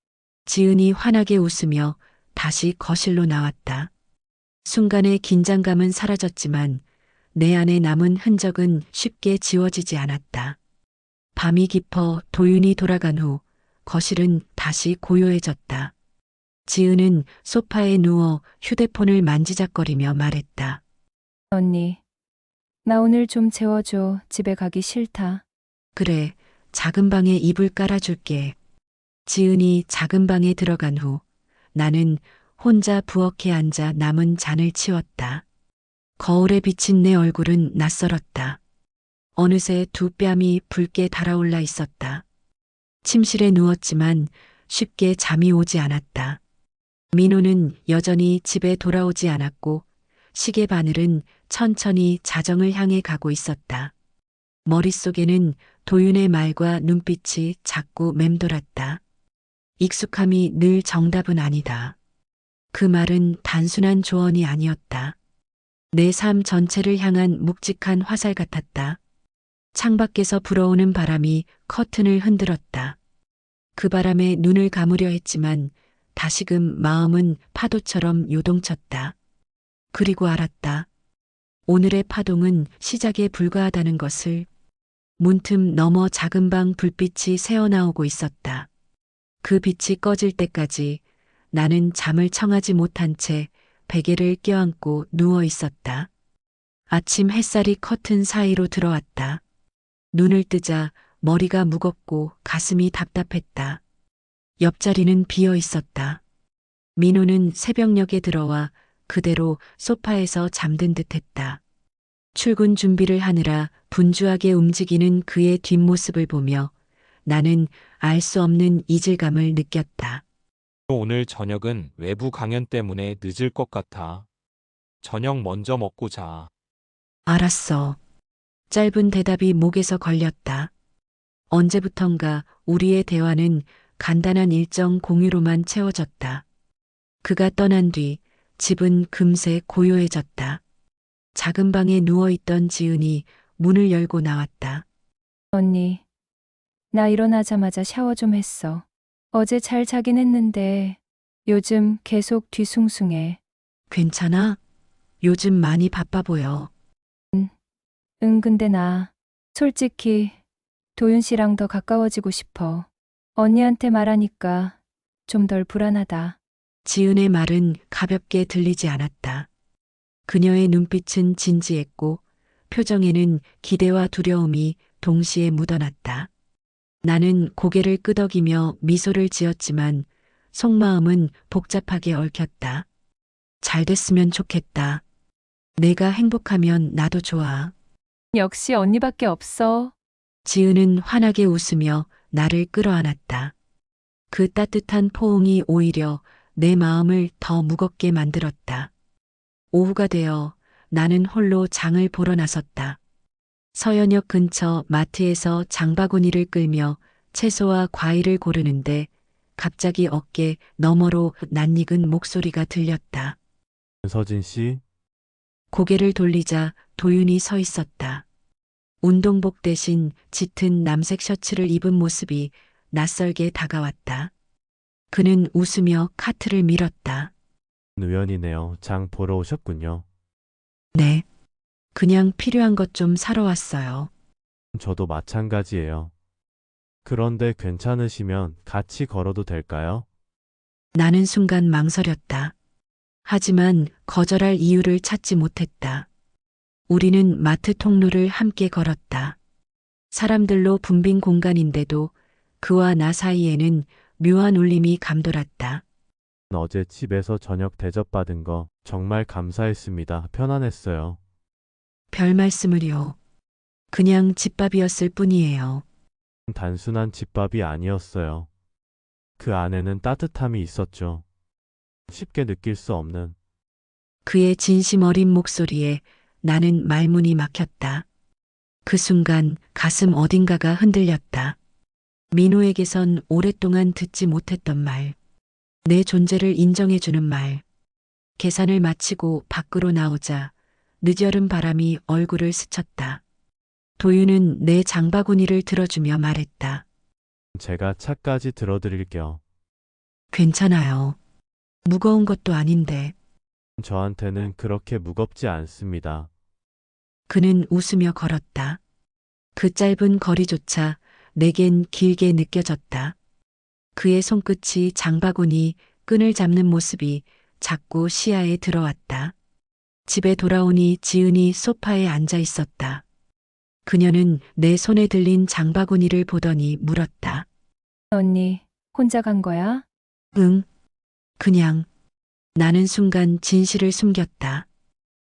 지은이 환하게 웃으며 다시 거실로 나왔다. 순간의 긴장감은 사라졌지만 내 안에 남은 흔적은 쉽게 지워지지 않았다. 밤이 깊어 도윤이 돌아간 후 거실은 다시 고요해졌다. 지은은 소파에 누워 휴대폰을 만지작거리며 말했다.
언니, 나 오늘 좀 재워줘. 집에 가기 싫다.
그래, 작은 방에 이불 깔아줄게. 지은이 작은 방에 들어간 후 나는 혼자 부엌에 앉아 남은 잔을 치웠다. 거울에 비친 내 얼굴은 낯설었다. 어느새 두 뺨이 붉게 달아올라 있었다. 침실에 누웠지만 쉽게 잠이 오지 않았다. 민호는 여전히 집에 돌아오지 않았고 시계 바늘은 천천히 자정을 향해 가고 있었다. 머릿속에는 도윤의 말과 눈빛이 자꾸 맴돌았다. 익숙함이 늘 정답은 아니다. 그 말은 단순한 조언이 아니었다. 내 삶 전체를 향한 묵직한 화살 같았다. 창밖에서 불어오는 바람이 커튼을 흔들었다. 그 바람에 눈을 감으려 했지만 다시금 마음은 파도처럼 요동쳤다. 그리고 알았다. 오늘의 파동은 시작에 불과하다는 것을. 문틈 너머 작은 방 불빛이 새어나오고 있었다. 그 빛이 꺼질 때까지 나는 잠을 청하지 못한 채 베개를 껴안고 누워 있었다. 아침 햇살이 커튼 사이로 들어왔다. 눈을 뜨자 머리가 무겁고 가슴이 답답했다. 옆자리는 비어 있었다. 민호는 새벽녘에 들어와 그대로 소파에서 잠든 듯했다. 출근 준비를 하느라 분주하게 움직이는 그의 뒷모습을 보며 나는 알 수 없는 이질감을 느꼈다.
오늘 저녁은 외부 강연 때문에 늦을 것 같아. 저녁 먼저 먹고 자.
알았어. 짧은 대답이 목에서 걸렸다. 언제부턴가 우리의 대화는 간단한 일정 공유로만 채워졌다. 그가 떠난 뒤 집은 금세 고요해졌다. 작은 방에 누워있던 지은이 문을 열고 나왔다.
언니, 나 일어나자마자 샤워 좀 했어. 어제 잘 자긴 했는데 요즘 계속 뒤숭숭해.
괜찮아? 요즘 많이 바빠 보여.
응, 근데 나 솔직히 도윤 씨랑 더 가까워지고 싶어. 언니한테 말하니까 좀 덜 불안하다.
지은의 말은 가볍게 들리지 않았다. 그녀의 눈빛은 진지했고 표정에는 기대와 두려움이 동시에 묻어났다. 나는 고개를 끄덕이며 미소를 지었지만 속마음은 복잡하게 얽혔다. 잘 됐으면 좋겠다. 내가 행복하면 나도 좋아.
역시 언니밖에 없어.
지은은 환하게 웃으며 나를 끌어안았다. 그 따뜻한 포옹이 오히려 내 마음을 더 무겁게 만들었다. 오후가 되어 나는 홀로 장을 보러 나섰다. 서현역 근처 마트에서 장바구니를 끌며 채소와 과일을 고르는데 갑자기 어깨 너머로 낯익은 목소리가 들렸다.
서진 씨,
고개를 돌리자 도윤이 서 있었다. 운동복 대신 짙은 남색 셔츠를 입은 모습이 낯설게 다가왔다. 그는 웃으며 카트를 밀었다.
우연이네요. 장 보러 오셨군요.
네. 그냥 필요한 것 좀 사러 왔어요.
저도 마찬가지예요. 그런데 괜찮으시면 같이 걸어도 될까요?
나는 순간 망설였다. 하지만 거절할 이유를 찾지 못했다. 우리는 마트 통로를 함께 걸었다. 사람들로 붐빈 공간인데도 그와 나 사이에는 묘한 울림이 감돌았다.
어제 집에서 저녁 대접받은 거 정말 감사했습니다. 편안했어요.
별 말씀을요. 그냥 집밥이었을 뿐이에요.
단순한 집밥이 아니었어요. 그 안에는 따뜻함이 있었죠. 쉽게 느낄 수 없는.
그의 진심 어린 목소리에 나는 말문이 막혔다. 그 순간 가슴 어딘가가 흔들렸다. 민호에게선 오랫동안 듣지 못했던 말. 내 존재를 인정해주는 말. 계산을 마치고 밖으로 나오자 늦여름 바람이 얼굴을 스쳤다. 도윤은 내 장바구니를 들어주며 말했다.
제가 차까지 들어드릴게요.
괜찮아요. 무거운 것도 아닌데.
저한테는 그렇게 무겁지 않습니다.
그는 웃으며 걸었다. 그 짧은 거리조차 내겐 길게 느껴졌다. 그의 손끝이 장바구니 끈을 잡는 모습이 자꾸 시야에 들어왔다. 집에 돌아오니 지은이 소파에 앉아 있었다. 그녀는 내 손에 들린 장바구니를 보더니 물었다.
언니, 혼자 간 거야?
응. 그냥. 나는 순간 진실을 숨겼다.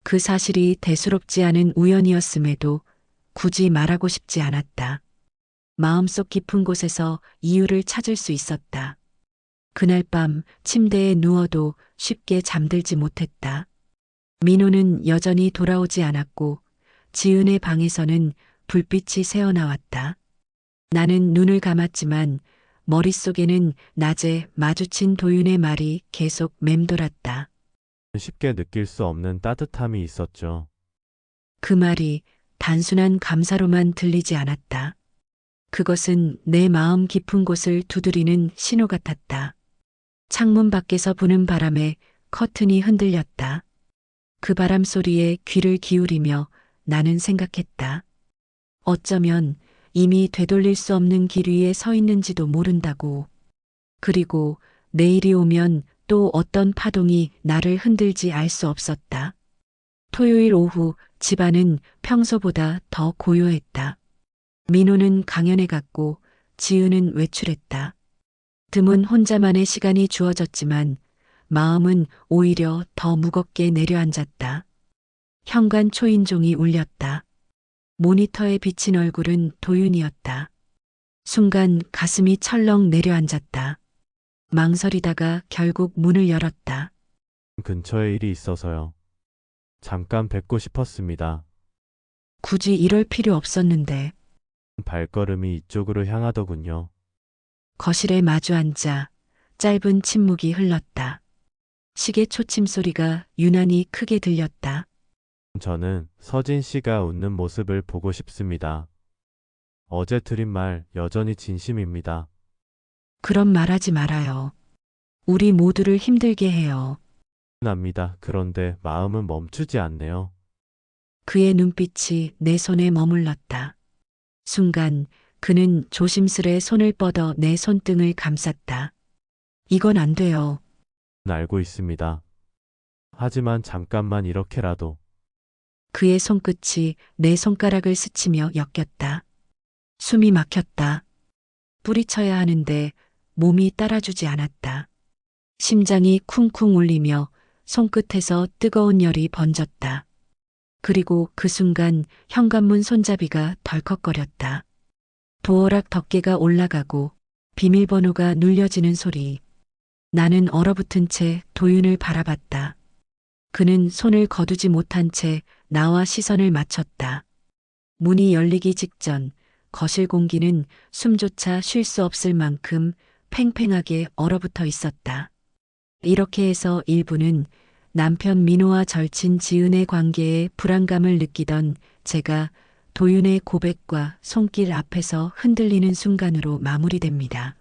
그 사실이 대수롭지 않은 우연이었음에도 굳이 말하고 싶지 않았다. 마음속 깊은 곳에서 이유를 찾을 수 있었다. 그날 밤 침대에 누워도 쉽게 잠들지 못했다. 민호는 여전히 돌아오지 않았고 지은의 방에서는 불빛이 새어나왔다. 나는 눈을 감았지만 머릿속에는 낮에 마주친 도윤의 말이 계속 맴돌았다.
쉽게 느낄 수 없는 따뜻함이 있었죠.
그 말이 단순한 감사로만 들리지 않았다. 그것은 내 마음 깊은 곳을 두드리는 신호 같았다. 창문 밖에서 부는 바람에 커튼이 흔들렸다. 그 바람 소리에 귀를 기울이며 나는 생각했다. 어쩌면 이미 되돌릴 수 없는 길 위에 서 있는지도 모른다고. 그리고 내일이 오면 또 어떤 파동이 나를 흔들지 알 수 없었다. 토요일 오후 집안은 평소보다 더 고요했다. 민호는 강연에 갔고 지은은 외출했다. 드문 혼자만의 시간이 주어졌지만 마음은 오히려 더 무겁게 내려앉았다. 현관 초인종이 울렸다. 모니터에 비친 얼굴은 도윤이었다. 순간 가슴이 철렁 내려앉았다. 망설이다가 결국 문을 열었다.
근처에 일이 있어서요. 잠깐 뵙고 싶었습니다.
굳이 이럴 필요 없었는데.
발걸음이 이쪽으로 향하더군요.
거실에 마주 앉아 짧은 침묵이 흘렀다. 시계 초침 소리가 유난히 크게 들렸다.
저는 서진 씨가 웃는 모습을 보고 싶습니다. 어제 드린 말 여전히 진심입니다.
그런 말하지 말아요. 우리 모두를 힘들게 해요.
납니다. 그런데 마음은 멈추지 않네요.
그의 눈빛이 내 손에 머물렀다. 순간 그는 조심스레 손을 뻗어 내 손등을 감쌌다. 이건 안 돼요.
알고 있습니다. 하지만 잠깐만 이렇게라도.
그의 손끝이 내 손가락을 스치며 엮였다. 숨이 막혔다. 뿌리쳐야 하는데 몸이 따라주지 않았다. 심장이 쿵쿵 울리며 손끝에서 뜨거운 열이 번졌다. 그리고 그 순간 현관문 손잡이가 덜컥거렸다. 도어락 덮개가 올라가고 비밀번호가 눌려지는 소리. 나는 얼어붙은 채 도윤을 바라봤다. 그는 손을 거두지 못한 채 나와 시선을 맞췄다. 문이 열리기 직전 거실 공기는 숨조차 쉴 수 없을 만큼 팽팽하게 얼어붙어 있었다. 이렇게 해서 일부는 남편 민호와 절친 지은의 관계에 불안감을 느끼던 제가 도윤의 고백과 손길 앞에서 흔들리는 순간으로 마무리됩니다.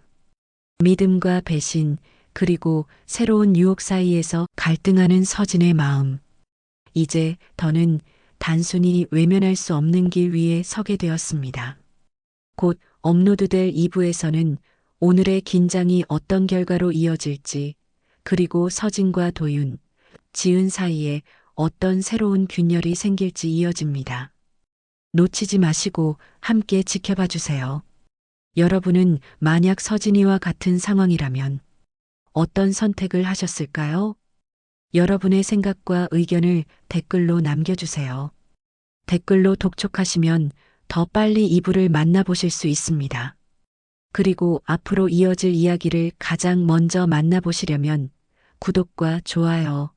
믿음과 배신, 그리고 새로운 유혹 사이에서 갈등하는 서진의 마음. 이제 더는 단순히 외면할 수 없는 길 위에 서게 되었습니다. 곧 업로드될 2부에서는 오늘의 긴장이 어떤 결과로 이어질지, 그리고 서진과 도윤, 지은 사이에 어떤 새로운 균열이 생길지 이어집니다. 놓치지 마시고 함께 지켜봐 주세요. 여러분은 만약 서진이와 같은 상황이라면 어떤 선택을 하셨을까요? 여러분의 생각과 의견을 댓글로 남겨주세요. 댓글로 독촉하시면 더 빨리 2부를 만나보실 수 있습니다. 그리고 앞으로 이어질 이야기를 가장 먼저 만나보시려면 구독과 좋아요,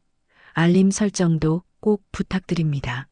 알림 설정도 꼭 부탁드립니다.